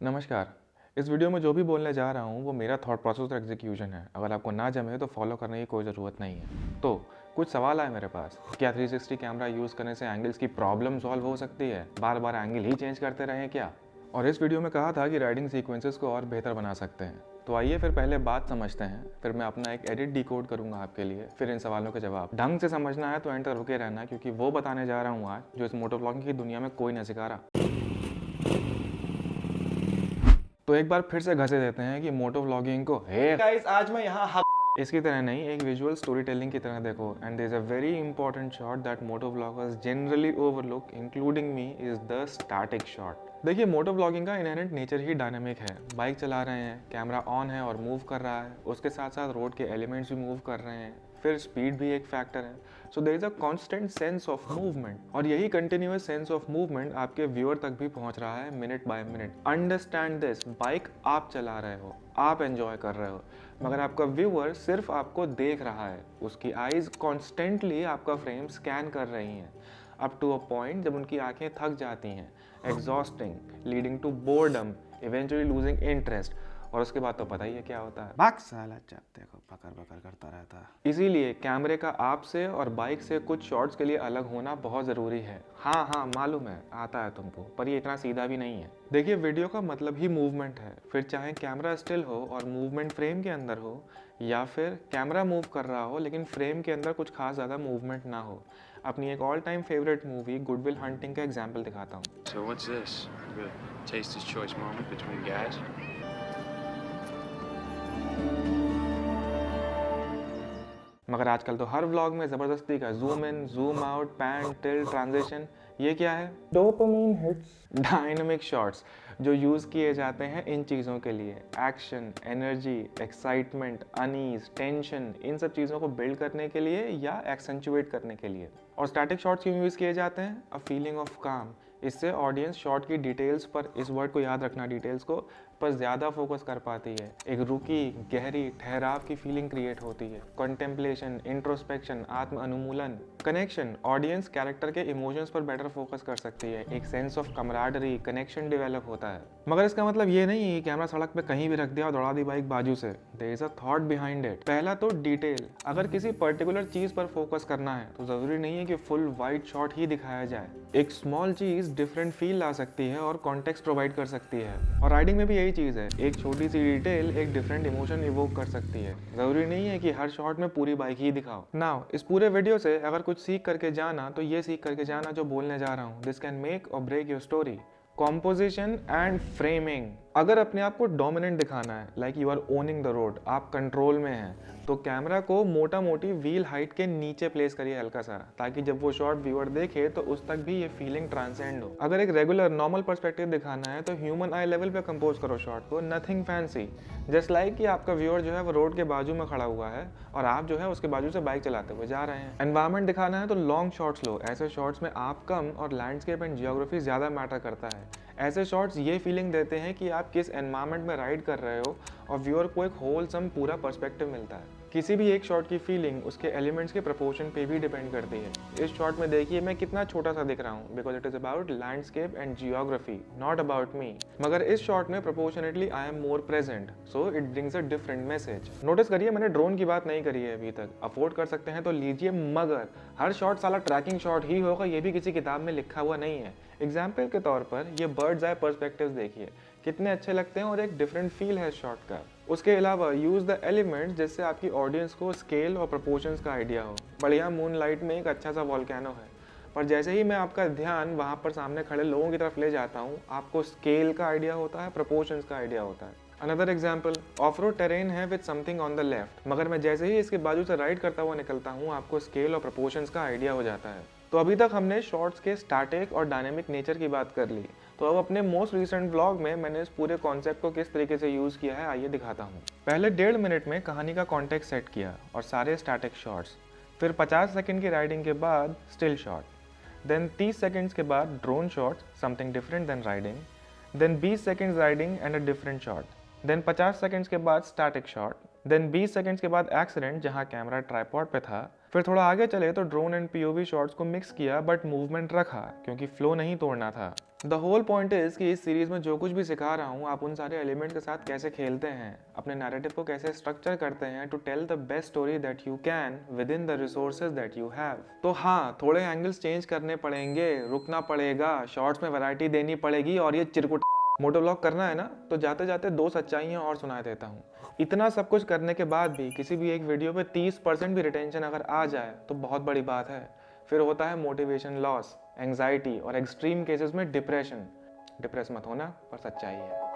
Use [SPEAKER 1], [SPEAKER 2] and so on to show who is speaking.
[SPEAKER 1] नमस्कार। इस वीडियो में जो भी बोलने जा रहा हूँ वो मेरा थॉट प्रोसेस और एग्जीक्यूशन है। अगर आपको ना जमे तो फॉलो करने की कोई ज़रूरत नहीं है। तो कुछ सवाल आए मेरे पास। क्या 360 कैमरा यूज़ करने से एंगल्स की प्रॉब्लम सॉल्व हो सकती है? बार बार एंगल ही चेंज करते रहें क्या? और इस वीडियो में कहा था कि राइडिंग सीक्वेंसेस को और बेहतर बना सकते हैं। तो आइए फिर पहले बात समझते हैं, फिर मैं अपना एक एडिट डिकोड करूंगा आपके लिए, फिर इन सवालों के जवाब। ढंग से समझना है तो एंड तक रुके रहना, क्योंकि वो बताने जा रहा हूँ आज जो इस मोटो ब्लॉगिंग की दुनिया में कोई न सिखा रहा। तो एक बार फिर से घसे देते हैं कि मोटो व्लॉगिंग को हे गाइस आज मैं यहाँ इसकी तरह नहीं, एक विजुअल स्टोरी टेलिंग की तरह देखो। And there is a very important shot that moto vloggers generally overlook including me, is the static shot. देखिए, मोटो व्लॉगिंग का इनहेरेंट नेचर ही डायनामिक है। बाइक चला रहे हैं, कैमरा ऑन है और मूव कर रहा है, उसके साथ साथ रोड के एलिमेंट्स भी मूव कर रहे हैं, फिर स्पीड भी एक फैक्टर है। So there is a constant sense of movement, और यही कंटिन्यूअस सेंस ऑफ मूवमेंट आपके व्यूअर तक भी पहुंच रहा है minute by minute. Understand this, bike आप चला रहे हो, आप एंजॉय कर रहे हो, मगर आपका व्यूअर सिर्फ आपको देख रहा है। उसकी आईज कॉन्स्टेंटली आपका फ्रेम स्कैन कर रही हैं, अप टू अ पॉइंट जब उनकी आंखें थक जाती हैं, exhausting, leading to boredom, eventually losing interest. और उसके बाद तो पता ही है क्या होता है,
[SPEAKER 2] भाग साला, जब देखो पकड़ पकड़ करता रहता है।
[SPEAKER 1] इसीलिए कैमरे का आपसे और बाइक से कुछ शॉट्स के लिए अलग होना बहुत ज़रूरी है। हाँ हाँ, मालूम है, आता है तुमको, पर ये इतना सीधा भी नहीं है। देखिए, वीडियो का मतलब ही मूवमेंट है, फिर चाहे कैमरा स्टिल हो और मूवमेंट फ्रेम के अंदर हो, या फिर कैमरा मूव कर रहा हो लेकिन फ्रेम के अंदर कुछ खास ज़्यादा मूवमेंट ना हो। अपनी एक all time favourite movie good will hunting का एग्जाम्पल दिखाता हूँ।
[SPEAKER 3] So what's this? The taster's choice moment between guys?
[SPEAKER 1] मगर आजकल तो हर व्लॉग में ज़बरदस्ती का zoom in, zoom out, pan, tilt, transition. ये क्या है? डोपामाइन हिट्स, डायनामिक शॉट्स जो यूज़ किए जाते हैं इन चीज़ों के लिए। Action, energy, excitement, unease, tension, इन सब चीज़ों को बिल्ड करने के लिए या एक्सेंचुएट करने के लिए। और स्टैटिक शॉट्स क्यों यूज़ किए जाते हैं? अ फीलिंग ऑफ काम। इससे ऑडियंस शॉट की डिटेल्स पर, इस वर्ड को याद रखना, डिटेल्स को, पर ज़्यादा फोकस कर पाती है। एक रुकी, गहरी, ठहराव की फीलिंग क्रिएट होती है। कंटेम्पलेशन, इंट्रोस्पेक्शन, आत्म अनुमूलन, कनेक्शन, ऑडियंस कैरेक्टर के इमोशंस पर बेटर फोकस कर सकती है। एक sense of camaraderie, connection develop होता है। मगर इसका मतलब ये नहीं है कि कैमरा सड़क पे कहीं भी रख दिया और दौड़ा दी बाइक बाजू से। There is a thought behind it. पहला तो डिटेल। अगर किसी पर्टिकुलर चीज़ पर फोकस करना है तो ज़रूरी नहीं है कि फुल वाइड शॉट ही दिखाया जाए। एक स्मॉल चीज़ डिफरेंट फील ला सकती है और कॉन्टेक्स्ट प्रोवाइड कर सकती है। और राइडिंग में भी यही चीज़ है, एक छोटी सी डिटेल एक डिफरेंट इमोशन इवोक कर सकती है। ज़रूरी नहीं है कि हर शॉट में पूरी बाइक ही दिखाओ। नाउ इस पूरे वीडियो से अगर कुछ सीख करके जाना तो ये सीख करके जाना जो बोलने जा रहा हूँ। This can make or break your story. Composition and framing. अगर अपने आप को डोमिनेंट दिखाना है, like you are owning the road, आप कंट्रोल में हैं, तो कैमरा को मोटा मोटी व्हील हाइट के नीचे प्लेस करिए हल्का सा, ताकि जब वो शॉट व्यूअर देखे तो उस तक भी ये फीलिंग ट्रांसेंड हो। अगर एक रेगुलर नॉर्मल पर्सपेक्टिव दिखाना है तो ह्यूमन आई लेवल पे कंपोज करो शॉट को, नथिंग फैंसी। जस्ट लाइक कि आपका व्यूअर जो है वो रोड के बाजू में खड़ा हुआ है और आप जो है उसके बाजू से बाइक चलाते हुए जा रहे हैं। एनवायरमेंट दिखाना है तो लॉन्ग शॉट्स लो। ऐसे शॉट्स में आप कम और लैंडस्केप एंड जियोग्राफी ज़्यादा मैटर करता है। ऐसे शॉट्स ये फीलिंग देते हैं कि आप किस एनवायरनमेंट में राइड कर रहे हो, और व्यूअर को एक होलसम पूरा पर्सपेक्टिव मिलता है। किसी भी एक शॉट की फीलिंग उसके एलिमेंट्स के प्रोपोर्शन पे भी डिपेंड करती है। इस शॉट में देखिए मैं कितना छोटा सा दिख रहा हूँ, because it is about landscape and geography, not about me. मगर इस शॉट में proportionately I am more present, so it brings a different message. Notice करिए, मैंने ड्रोन की बात नहीं करी है अभी तक। अफोर्ड कर सकते हैं तो लीजिए, मगर हर शॉट साला ट्रैकिंग शॉट ही होगा ये भी किसी किताब में लिखा हुआ नहीं है। एग्जाम्पल के तौर पर ये बर्ड्स आई पर्सपेक्टिव देखिए, कितने अच्छे लगते हैं और एक डिफरेंट फील है शॉट का। उसके अलावा यूज़ द एलिमेंट्स जिससे आपकी ऑडियंस को स्केल और प्रोपोर्शंस का आइडिया हो। बढ़िया मून लाइट में एक अच्छा सा वॉल्केनो है, पर जैसे ही मैं आपका ध्यान वहाँ पर सामने खड़े लोगों की तरफ ले जाता हूँ, आपको स्केल का आइडिया होता है, प्रोपोर्शंस का आइडिया होता है। Another example, off road terrain है with something on the left, मगर मैं जैसे ही इसके बाजू से राइड करता हुआ निकलता हूँ, आपको स्केल और प्रोपोर्शंस का आइडिया हो जाता है। तो अभी तक हमने शॉट्स के स्टैटिक और डायनेमिक नेचर की बात कर ली। तो अब अपने मोस्ट रिसेंट व्लॉग में मैंने इस पूरे कॉन्सेप्ट को किस तरीके से यूज़ किया है आइए दिखाता हूँ। पहले 1.5 मिनट में कहानी का कॉन्टेक्स्ट सेट किया और सारे स्टैटिक शॉट्स, फिर 50 सेकंड की राइडिंग के बाद स्टिल शॉट, देन 30 सेकंड्स के बाद drone shot, something different than riding, then 20 seconds riding and a different shot, then 50 seconds के बाद स्टैटिक शॉट, देन 20 सेकंड्स के बाद एक्सीडेंट जहां कैमरा ट्राइपॉड पे था। फिर थोड़ा आगे चले तो ड्रोन एंड पीओवी शॉट्स को मिक्स किया बट मूवमेंट रखा, क्योंकि फ्लो नहीं तोड़ना था। द होल पॉइंट इज कि इस सीरीज में जो कुछ भी सिखा रहा हूँ आप उन सारे एलिमेंट के साथ कैसे खेलते हैं, अपने नैरेटिव को कैसे स्ट्रक्चर करते हैं to tell the best story that you can within the resources that you have. तो हाँ, थोड़े एंगल्स चेंज करने पड़ेंगे, रुकना पड़ेगा, शॉर्ट्स में वैरायटी देनी पड़ेगी, और ये चिरकुट मोटोलॉग करना है ना तो जाते जाते 2 सच्चाइयाँ और सुना देता हूँ। इतना सब कुछ करने के बाद भी किसी भी एक वीडियो पे 30% भी रिटेंशन अगर आ जाए तो बहुत बड़ी बात है। फिर होता है मोटिवेशन लॉस, एंग्जाइटी और एक्सट्रीम केसेस में डिप्रेशन। डिप्रेस मत होना, पर सच्चाई है।